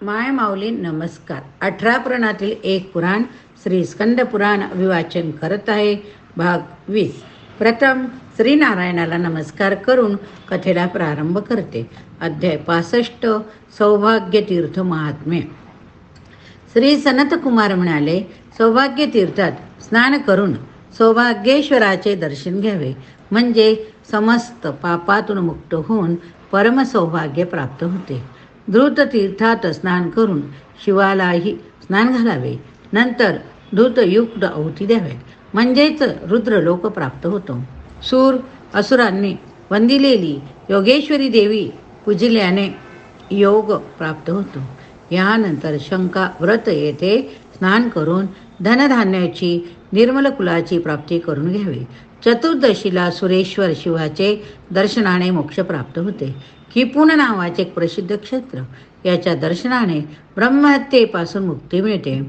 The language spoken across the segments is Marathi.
माय माऊली नमस्कार. 18 पुराणातील एक पुराण श्री स्कंद पुराण अभिवाचन करत आहे. भाग 20. प्रथम श्रीनारायणाला नमस्कार करून कथेला प्रारंभ करते. अध्याय 65. सौभाग्य तीर्थ महात्म्य. श्री सनत कुमार म्हणाले, सौभाग्य तीर्थात स्नान करून सौभाग्येश्वराचे दर्शन घ्यावे, म्हणजे समस्त पापातून मुक्त होऊन परम सौभाग्य प्राप्त होते. धृत तीर्थात स्नान करून शिवालाही स्नान घालावे, नंतर धूतयुक्त आहुती द्याव्यात, म्हणजेच रुद्रलोक प्राप्त होतो. सूर असुरांनी वंदिलेली योगेश्वरी देवी पूजल्याने योग प्राप्त होतो. यानंतर शंका व्रत येथे स्नान करून धनधान्याची निर्मल कुलाची प्राप्ती करून घ्यावी. चतुर्दशीला सुरेश्वर शिवाचे दर्शनाने मोक्ष प्राप्त होते. किपुन नावाचे एक प्रसिद्ध क्षेत्र, याच्या दर्शनाने ब्रह्महत्येपासून मुक्ती मिळते.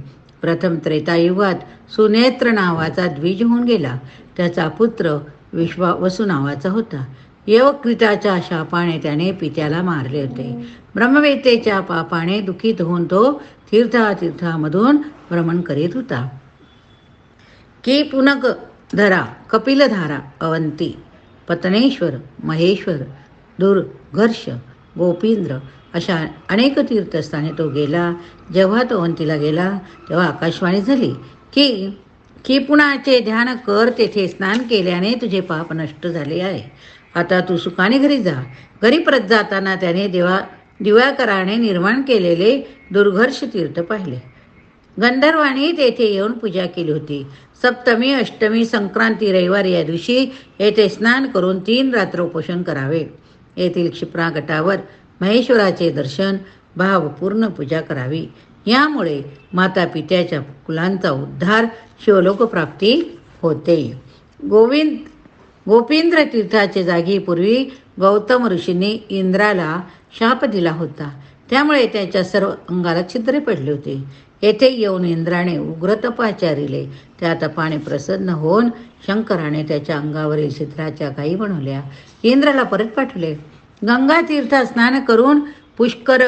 प्रथम त्रेतायुगात सुनेत्र नावाचा द्विज होऊन गेला. त्याचा पुत्र विश्वावसू नावाचा होता. यवकृताच्या शापाने त्याने पित्याला मारले होते. ब्रह्मवेत्तेच्या पापाने दुखित होऊन तो तीर्थामधून भ्रमण करीत होता. की पुनकधरा, कपिलधारा, अवंती, पतनेश्वर, महेश्वर, दुर्घर्ष, गोपींद्र अशा अनेक तीर्थस्थाने तो गेला. जेव्हा तो अवंतीला गेला तेव्हा आकाशवाणी झाली की पुणाचे ध्यान कर, तेथे स्नान केल्याने तुझे पाप नष्ट झाले आहे. आता तू सुखाने घरी जा. घरी परत जाताना त्याने दिव्याकराने निर्माण केलेले दुर्घर्ष तीर्थ पाहिले. गंधर्वांनी तेथे येऊन पूजा केली होती. सप्तमी, अष्टमी, संक्रांती, रविवारी या दिवशी येथे स्नान करून 3 रात्र उपोषण करावे. येथील क्षिप्रा गटावर महेश्वराचे दर्शन, भावपूर्ण पूजा करावी. यामुळे माता पित्याच्या कुलांचा उद्धार, शिवलोक प्राप्ती होते. गोपींद्र तीर्थाच्या जागी पूर्वी गौतम ऋषींनी इंद्राला शाप दिला होता. त्यामुळे त्याच्या सर्व अंगाला छिद्रे पडले होते. येथे येऊन इंद्राने उग्र तपाचारिले. त्या तपाने प्रसन्न होऊन शंकराने त्याच्या अंगावरील छिद्राच्या काही बनवल्या. इंद्राला परत पाठवले. गंगा तीर्थात स्नान करून पुष्कर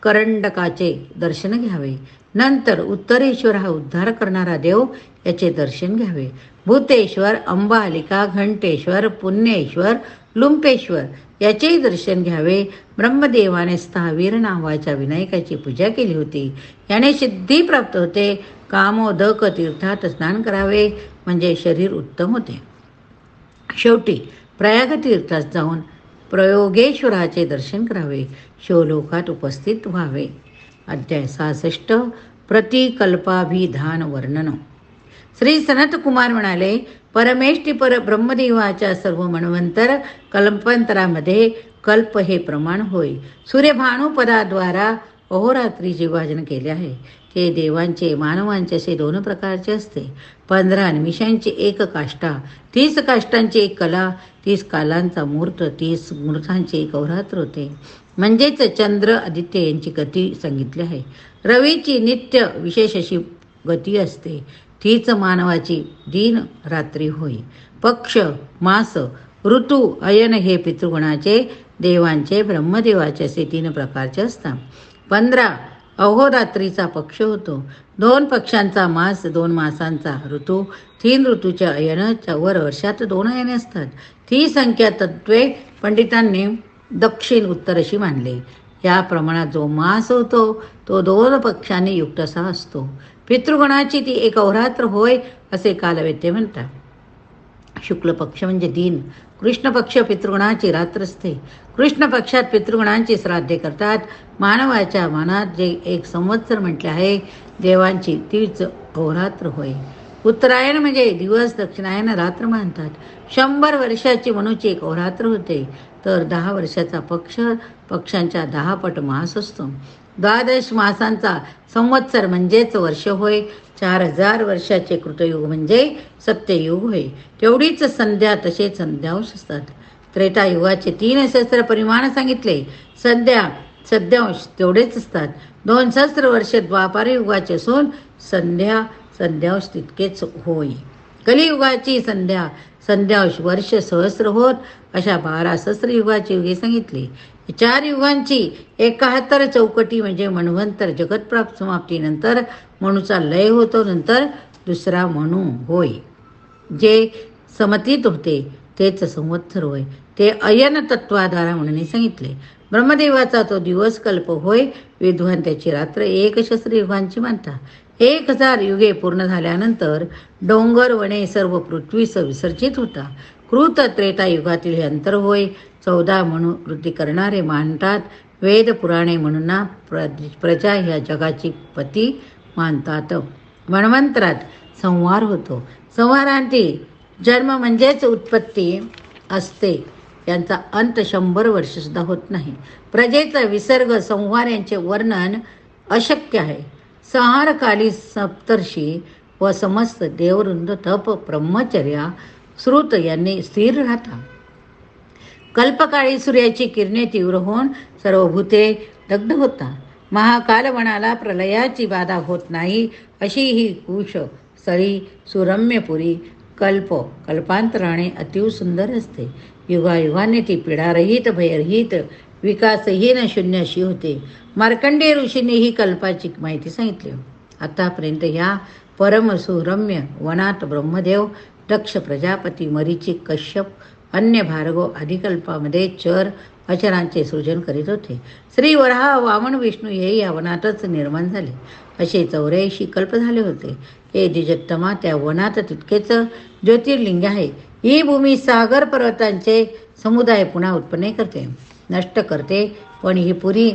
करंडकाचे दर्शन घ्यावे. नंतर उत्तरेश्वर हा उद्धार करणारा देव, याचे दर्शन घ्यावे. भूतेश्वर, अंबालिका, घंटेश्वर, पुण्येश्वर, लुंपेश्वर याचेही दर्शन घ्यावे. ब्रह्मदेवाने स्थावीर नावाच्या विनायकाची पूजा केली होती. याने सिद्धी प्राप्त होते. कामोदक तीर्थात स्नान करावे, म्हणजे शरीर उत्तम होते. शेवटी प्रयाग तीर्थात जाऊन प्रयोगेश्वराचे दर्शन करावे. शिवलोकात उपस्थित व्हावे. अध्याय 66. प्रतिकल्पाभिधान वर्णन. श्री सनत कुमार म्हणाले, परमेष्ठी पर ब्रह्मदेवाच्या सर्व मन्वंतर कल्पांतरामध्ये कल्प हे प्रमाण होय. सूर्यभानुपदाद्वारा अहोरात्रीचे विभाजन केले आहे. ते देवांचे मानवांचे असे 2 प्रकारचे असते. 15 निमिषांची एक काष्ठा, 30 काष्ठांची एक कला, 30 कालांचा मुहूर्त, 30 मुहूर्तांचे एक अहोरात्र होते. म्हणजेच चंद्र आदित्य यांची गती सांगितली आहे. रवीची नित्य विशेष अशी गती असते. तीच मानवाची दिन रात्री होय. पक्ष, मास, ऋतू, अयन हे पितृगणाचे, देवांचे, ब्रह्मदेवाचे असे 3 प्रकारचे असतात. 15 अहोरात्रीचा पक्ष होतो. 2 पक्षांचा मास, 2 मासांचा ऋतू, 3 ऋतूच्या अयन वर वर्षात 2 अयने असतात. ती संख्या तत्वे पंडितांनी दक्षिण उत्तर अशी मानली. या प्रमाणात जो मास होतो तो 2 पक्षांनी युक्त असा असतो. पितृगणाची ती एक अहोरात्र होय असे कालवेत्ते म्हणतात. शुक्ल पक्ष म्हणजे दिन, कृष्ण पक्ष पितृगणाची रात्र असते. कृष्ण पक्षात पितृगणांची श्राद्धे करतात. मानवाच्या मनात जे 1 संवत्सर म्हटले आहे, देवांची तीच अहोरात्र होय. उत्तरायण म्हणजे दिवस, दक्षिणायन रात्र मानतात. 100 वर्षाची मनुची एक अहोरात्र होते. तर 10 वर्षाचा पक्षांच्या 10 पट मास असतो. 12 मासांचा संवत्सर म्हणजेच वर्ष होय. 4000 वर्षाचे कृतयुग म्हणजे सत्ययुग होय. तेवढीच संध्या, तसेच संध्यांश असतात. त्रेतायुगाचे 3 सहस्त्र परिमाण सांगितले. संध्यांश तेवढेच असतात. 2 सहस्त्र वर्ष द्वापार युगाचे असून संध्यांश तितकेच होय. कलियुगाची संध्यांश वर्ष सहस्त्र होत. अशा 12 सहस्त्र युगाची युगे सांगितली. चार युगांची 71 चौकटी म्हणजे मन्वंतर जगतप्राप्त समाप्तीनंतर मनुचा लय होतो, नंतर दुसरा मनु होय. जे समतीत होते तेच संवत्सर होय. ते अयन तत्वाधारा म्हणून सांगितले. ब्रह्मदेवाचा तो दिवस कल्प होय. विद्वान त्याची रात्र 1,000 युगांची म्हणतात. 1000 युगे पूर्ण झाल्यानंतर डोंगर वने सर्व पृथ्वीस विसर्जित होता. कृत त्रेता युगातील हे अंतर होय. 14 म्हणून वृद्धी करणारे मानतात. वेद पुराणे म्हणून प्रजा ह्या जगाची पती मानतात. मन्वंतरात संहार होतो. संहारांती जन्म म्हणजेच उत्पत्ती असते. यांचा अंत 100 वर्षसुद्धा होत नाही. प्रजेचा विसर्ग संहार यांचे वर्णन अशक्य आहे. संहारकाली सप्तर्षी व समस्त देववृंद तप ब्रह्मचर्या श्रुत यांनी स्थिर राहता. कल्पकाळी सूर्याची किरणे तीव्र होऊन सर्व भूते दग्ध होता. महाकालवनाला प्रलयाची बाधा होत नाही अशी ही कुश स्थळी सुरम्यपुरी कल्पांतराने अतिव सुंदर असते. युगायुगाने ती पीडारहित भयरहित विकासहीन शून्य अशी होते. मार्कंडेय ऋषींनी ही कल्पाची माहिती सांगितली. आतापर्यंत ह्या परमसुरम्य वनात ब्रह्मदेव, दक्ष प्रजापती, मरीची, कश्यप, अन्य भार्गव आदी कल्पामध्ये चर अचरांचे सृजन करीत होते. श्री वराह, वामन, विष्णू हे या वनातच निर्माण झाले. असे 84 कल्प झाले होते. हे द्विजोत्तमा, त्या वनात तितकेच ज्योतिर्लिंग आहे. ही भूमी सागर पर्वतांचे समुदाय पुन्हा उत्पन्न करते, नष्ट करते. पण ही पुरी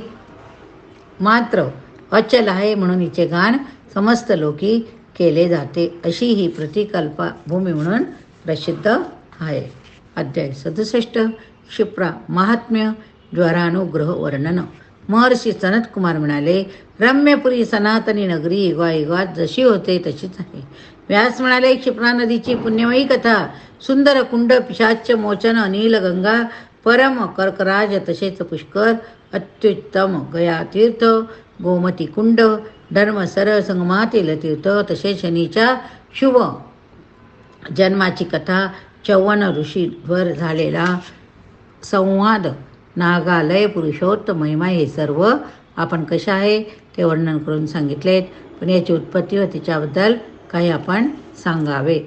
मात्र अचल आहे म्हणून हिचे गान समस्त लोकी केले जाते. अशी ही प्रतिकल्पा भूमी म्हणून प्रसिद्ध आहे. अध्याय 67 क्षिप्रा महात्म्य ज्वरानुग्रह वर्णन. महर्षी सनत कुमार म्हणाले, रम्यपुरी सनातनी नगरी युगायुगात जशी होते तशीच आहे. व्यास म्हणाले, क्षिप्रा नदीची पुण्यमयी कथा, सुंदर कुंड, पिशाच मोचन, नील गंगा, परम कर्कराज, तसेच पुष्कर, अत्युत्तम गया तीर्थ, गोमती कुंड, धर्मसर संगमातील तीर्थ, तसेच शनीच्या शुभ जन्माची कथा, 54 ऋषीवर झालेला संवाद, नागालय, पुरुषोत्तम महिमा, हे सर्व आपण कशा आहे ते वर्णन करून सांगितलेत. पण याची उत्पत्ती व तिच्याबद्दल काही आपण सांगावे.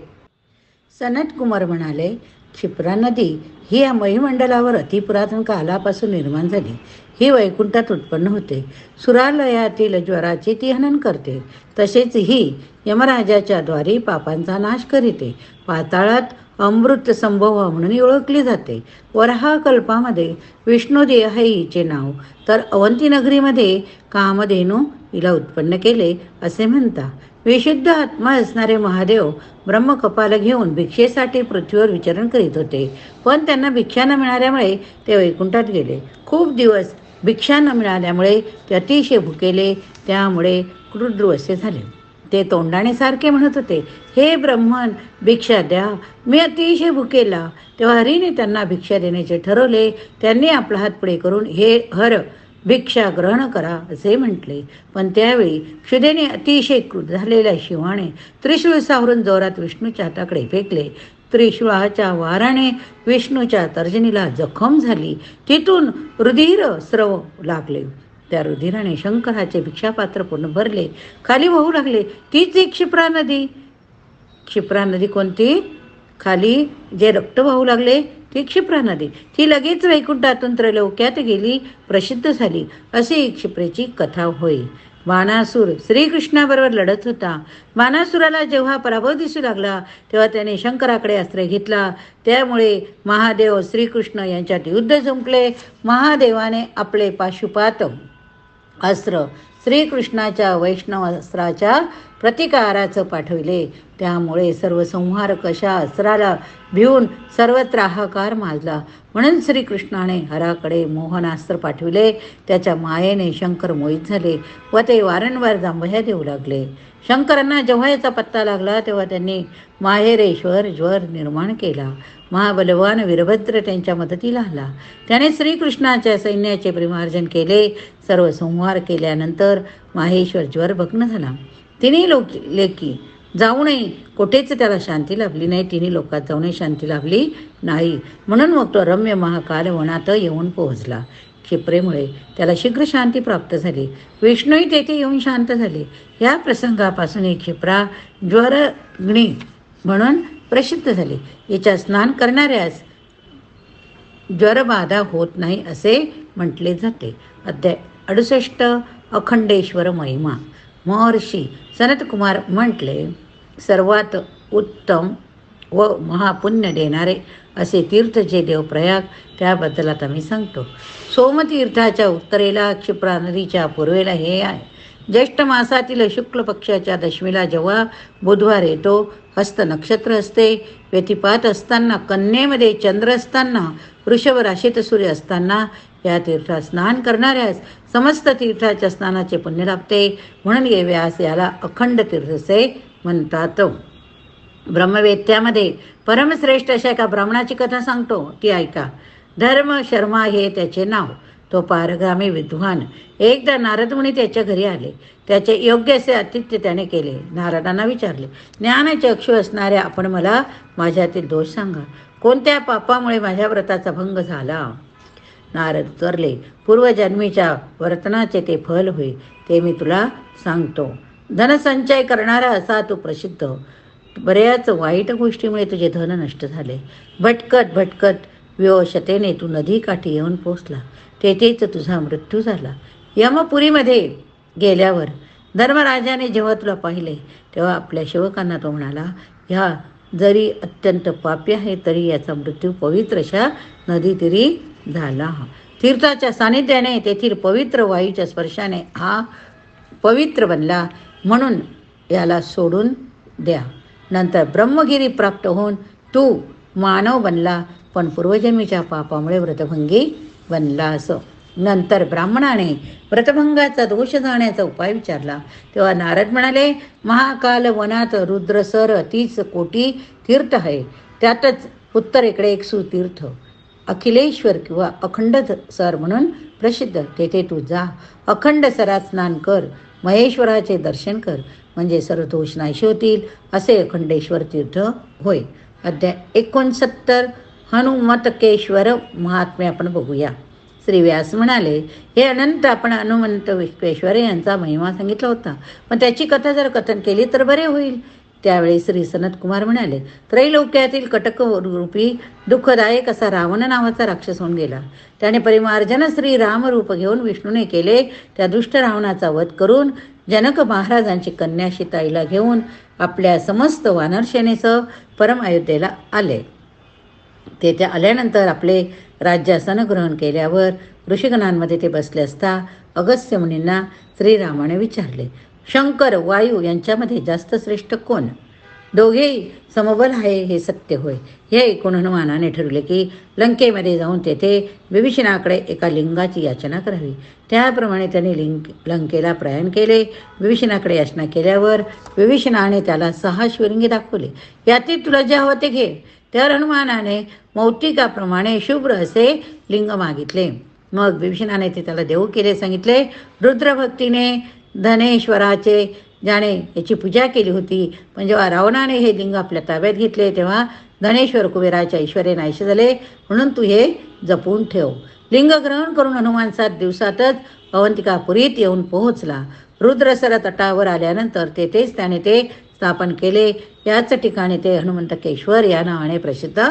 सनत कुमार म्हणाले, क्षिप्रा नदी ही या महीमंडलावर अतिपुरातन कालापासून निर्माण झाली. ही वैकुंठात उत्पन्न होते. सुरालयातील ज्वराचे ती हनन करते. तसेच ही यमराजाच्या द्वारे पापांचा नाश करीते. पाताळात अमृत संभव म्हणून ओळखली जाते. वराह कल्पामध्ये विष्णुदेव हे हिचे नाव, तर अवंती नगरीमध्ये कामधेनू हिला उत्पन्न केले असे म्हणतात. विशुद्ध आत्मा असणारे महादेव ब्रह्मकपाल घेऊन भिक्षेसाठी पृथ्वीवर विचरण करीत होते. पण त्यांना भिक्षा न मिळाल्यामुळे ते वैकुंठात गेले. खूप दिवस भिक्षा न मिळाल्यामुळे ते अतिशय भुकेले. त्यामुळे क्रुद्र असे झाले. ते तोंडाने सारखे म्हणत होते, हे ब्रह्मन, भिक्षा द्या, मी अतिशय भुकेला. तेव्हा हरीने त्यांना भिक्षा देण्याचे ठरवले. त्यांनी आपला हात पुढे करून, हे हर, भिक्षा ग्रहण करा असे म्हटले. पण त्यावेळी क्षुधेने अतिशय क्रुद्ध झालेल्या शिवाने त्रिशूळ सावरून जोरात विष्णूच्या हाताकडे फेकले. त्रिशूळाच्या वाराने विष्णूच्या तर्जनीला जखम झाली. तिथून रुधिर स्रव लागले. त्या रुधिराने शंकराचे भिक्षापात्र पूर्ण भरले, खाली वाहू लागले. तीच एक क्षिप्रा नदी. क्षिप्रा नदी कोणती? खाली जे रक्त वाहू लागले ती क्षिप्रा नदी. ती लगेच वैकुंठातून त्रैलोक्यात गेली, प्रसिद्ध झाली. अशी एक क्षिप्रेची कथा होय. बाणासूर श्रीकृष्णाबरोबर लढत होता. बाणासुराला जेव्हा पराभव दिसू लागला तेव्हा त्याने शंकराकडे अस्त्र घेतला. त्यामुळे महादेव श्रीकृष्ण यांच्यात युद्ध जुंपले. महादेवाने आपले पाशुपात अस्त्र श्रीकृष्णाच्या वैष्णव अस्त्राच्या प्रतिकाराचं पाठविले. त्यामुळे सर्व संहारक अशा अस्त्राला भिवून सर्वत्र हाहाकार माजला. म्हणून श्रीकृष्णाने हराकडे मोहनास्त्र पाठविले. त्याच्या मायेने शंकर मोहित झाले व ते वारंवार जांभया देऊ लागले. शंकरांना जेव्हा याचा पत्ता लागला तेव्हा त्यांनी माहेरेश्वर ज्वर निर्माण केला. महाबलवान वीरभद्र त्यांच्या मदतीला आला. त्याने श्रीकृष्णाच्या सैन्याचे परिमार्जन केले. सर्व संहार केल्यानंतर माहेश्वर ज्वर भग्न झाला. तिन्ही लेकी जाऊनही कुठेच त्याला शांती लाभली नाही. तिन्ही लोकात जाऊनही शांती लाभली नाही. म्हणून मग तो रम्य महाकाल वनात येऊन पोहोचला. क्षिप्रेमुळे त्याला शीघ्र शांती प्राप्त झाली. विष्णूही तेथे येऊन शांत झाले. या प्रसंगापासून ही क्षिप्रा ज्वरग्नी म्हणून प्रसिद्ध झाली. हिच्या स्नान करणाऱ्यास ज्वरबाधा होत नाही असे म्हटले जाते. अध्याय 68 अखंडेश्वर महिमा. महर्षी सनतकुमार म्हटले, सर्वात उत्तम व महापुण्य देणारे असे तीर्थ जे देवप्रयाग, त्याबद्दल आता मी सांगतो. सोमतीर्थाच्या उत्तरेला, क्षिप्रा नदीच्या पूर्वेला हे आहे. ज्येष्ठ मासातील शुक्ल पक्षाच्या दशमीला जेव्हा बुधवार येतो, हस्त नक्षत्र असते, व्यतिपात असताना, कन्येमध्ये चंद्र असताना, वृषभ राशीत सूर्य असताना या तीर्थात स्नान करणाऱ्यास समस्त तीर्थाच्या स्नानाचे पुण्य लाभते. म्हणून ये व्यास याला अखंड तीर्थ असे म्हणतात. ब्रह्मवेत्यामध्ये परमश्रेष्ठ अशा एका ब्राह्मणाची कथा सांगतो, ती ऐका. धर्म शर्मा हे त्याचे नाव. तो पारगामी विद्वान. एकदा नारदमुनी त्याच्या घरी आले. त्याचे योग्य असे आतिथ्य त्याने केले. नारदांना विचारले, ज्ञानचक्षु असणाऱ्या आपण मला माझ्यातील दोष सांगा. कोणत्या पापामुळे माझ्या व्रताचा भंग झाला? नारद उत्तरले, पूर्वजन्मीच्या वर्तनाचे ते फल होय, ते मी तुला सांगतो. धनसंचय करणारा असा तू प्रसिद्ध. बऱ्याच वाईट गोष्टीमुळे तुझे धन नष्ट झाले. भटकत भटकत विवशतेने तू नदीकाठी येऊन पोचला. तेथेच तुझा मृत्यू झाला. यमपुरीमध्ये गेल्यावर धर्मराजाने जेव्हा तुला पाहिले, तेव्हा आपल्या सेवकांना तो म्हणाला, ह्या जरी अत्यंत पापी आहे तरी याचा मृत्यू पवित्र अशा नदीतीरी झाला. तीर्थाच्या सानिध्याने, तेथील पवित्र वायूच्या स्पर्शाने हा पवित्र बनला, म्हणून याला सोडून द्या. नंतर ब्रह्मगिरी प्राप्त होऊन तू मानव बनला, पण पूर्वजन्मीच्या पापामुळे व्रतभंगी बनला. असं नंतर ब्राह्मणाने व्रतभंगाचा दोष जाण्याचा उपाय विचारला. तेव्हा नारद म्हणाले, महाकाल वनात रुद्रसर 30 कोटी तीर्थ आहे. त्यातच उत्तरेकडे एक सुतीर्थ अखिलेश्वर किंवा अखंड सर म्हणून प्रसिद्ध. तेथे तू जा. अखंड सरात स्नान कर. महेश्वराचे दर्शन कर, म्हणजे सर्व दोष नाहीसे होतील. असे अखंडेश्वर तीर्थ होय. अध्याय 69 हनुमतकेश्वर महात्म्य आपण बघूया. श्री व्यास म्हणाले, हे अनंत आपण हनुमंत विश्वेश्वर यांचा महिमा सांगितला होता, पण त्याची कथा जर कथन केली तर बरे होईल. त्यावेळी श्री सनतकुमार म्हणाले, त्रैलोक्यातील कटक रूपी दुःखदायक असा रावण नावाचा राक्षस होऊन गेला. त्याने परिमार्जन श्री रामरूप घेऊन विष्णूने केले. त्या दुष्ट रावणाचा वध करून जनक महाराजांची कन्या सीताईला घेऊन आपल्या समस्त वानरसेनेसह परम अयोध्येला आले. तेथे आल्यानंतर आपले राज्यासन ग्रहण केल्यावर ऋषिगणांमध्ये ते बसले असता अगस्त्य मुनींना श्रीरामाने विचारले, शंकर वायू यांच्यामध्ये जास्त श्रेष्ठ कोण? दोघेही समबल आहे हे सत्य होय. हे ऐकून हनुमानाने ठरवले की लंकेमध्ये जाऊन तेथे विभीषणाकडे एका लिंगाची याचना करावी. त्याप्रमाणे त्याने लंकेला प्रयाण केले. विभीषणाकडे याचना केल्यावर विभीषणाने त्याला 6 शिवलिंगे दाखवले. यातील तुला जे हवं ते घे. तर हनुमानाने मौक्तिकाप्रमाणे शुभ्र असे लिंग मागितले. मग विभीषणाने ते त्याला देऊ केले सांगितले. रुद्रभक्तीने धनेश्वराचे ज्याने याची पूजा केली होती, पण जेव्हा रावणाने हे लिंग आपल्या ताब्यात घेतले तेव्हा धनेश्वर कुबेराच्या ऐश्वर्य नाहीसे झाले. म्हणून तू हे जपून ठेव. लिंग ग्रहण करून हनुमान 7 दिवसातच अवंतिकापुरीत येऊन पोहोचला. रुद्रसर तटावर आल्यानंतर तेथेच त्याने ते स्थापन केले. याच ठिकाणी ते हनुमंतकेश्वर या नावाने प्रसिद्ध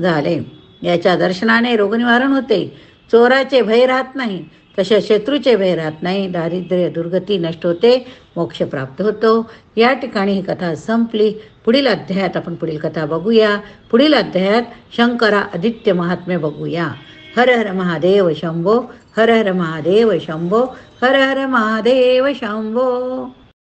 झाले. याच्या दर्शनाने रोगनिवारण होते. चोराचे भय राहत नाही, तसे शत्रूचे भय राहत नाही. दारिद्र्य दुर्गती नष्ट होते, मोक्ष प्राप्त होतो. या ठिकाणी ही कथा संपली. पुढील अध्यायात आपण पुढील कथा बघूया. पुढील अध्यायात शंकरा आदित्य महात्म्य बघूया. हर हर महादेव शंभो. हर हर महादेव शंभो. हर हर महादेव शंभो.